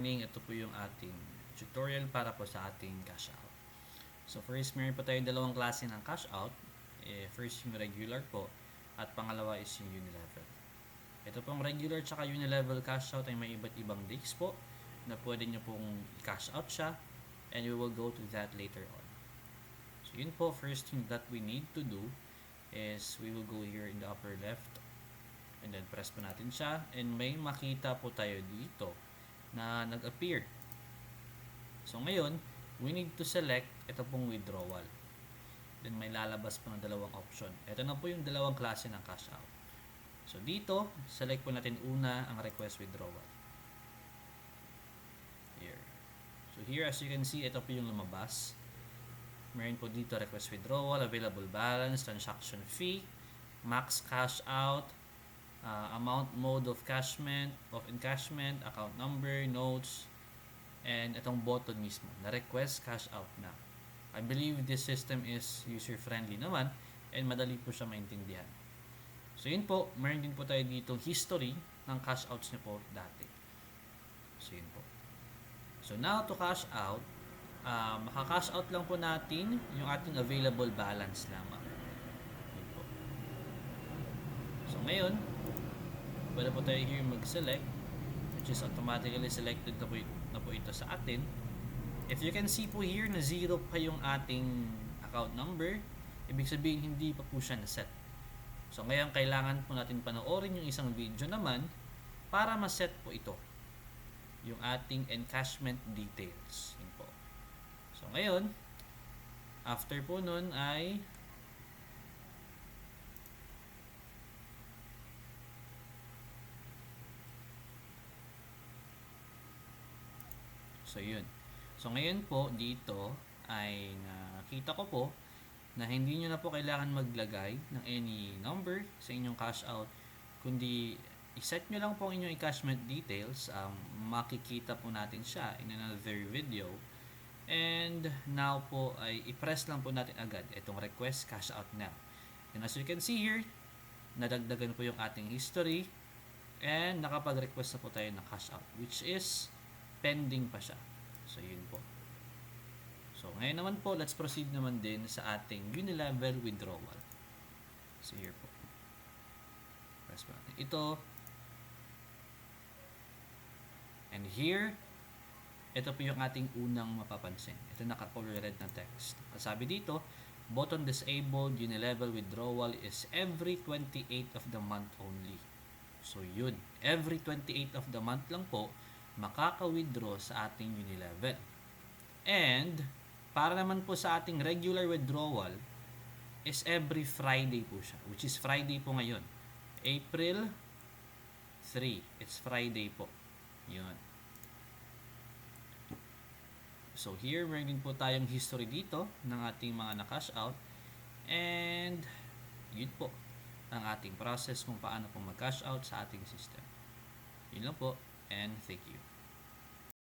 Ito po yung ating tutorial para po sa ating cash out. So first, meron po tayong dalawang klase ng cash out. First yung regular po at pangalawa is yung unilevel. Ito pong regular tsaka unilevel cash out ay may iba't ibang dates po na pwede nyo pong cash out siya, and we will go to that later on. So yun po, first thing that we need to do is we will go here in the upper left and then press po natin siya, and may makita po tayo dito na nag-appear. So ngayon, we need to select ito pong withdrawal. Then may lalabas po ng dalawang option. Ito na po yung dalawang klase ng cash out. So dito, select po natin una ang request withdrawal. Here. So here, as you can see, ito po yung lumabas. Meron po dito request withdrawal, available balance, transaction fee, max cash out, amount, mode of encashment, account number, notes, and itong button mismo na request cash out na. I believe this system is user friendly naman and madali po siya maintindihan. So yun po, meron din po tayo dito history ng cash outs niyo po dati. So yun po. So now to cash out, maka-cash out lang po natin yung ating available balance lamang. Yun po. So ngayon, pwede po tayo here mag-select, which is automatically selected na po ito sa atin. If you can see po here na 0 pa yung ating account number, ibig sabihin hindi pa po siya na-set. So ngayon kailangan po natin panoorin yung isang video naman para ma-set po ito, yung ating encashment details. Yun po. So ngayon, after po nun ay so yun. So ngayon po dito ay nakita ko po na hindi nyo na po kailangan maglagay ng any number sa inyong cash out, kundi iset nyo lang po ang inyong encashment details. Makikita po natin siya in another video, and now po ay i-press lang po natin agad itong request cash out now. And as you can see here, nadagdagan po yung ating history and nakapag-request na po tayo ng cash out, which is pending pa siya. So yun po. So ngayon naman po, let's proceed naman din sa ating unilevel withdrawal. So here po, press po natin ito, and here, ito po yung ating unang mapapansin. Ito naka-color red na text. Sabi dito, button disabled, unilevel withdrawal is every 28th of the month only. So yun, every 28th of the month lang po makaka-withdraw sa ating unilevel. And para naman po sa ating regular withdrawal is every Friday po siya, which is Friday po ngayon, April 3. It's Friday po. Yun. So here, meron din po tayong history dito ng ating mga na-cash out, and yun po ang ating process kung paano po mag-cash out sa ating system. Yun lang po, and thank you.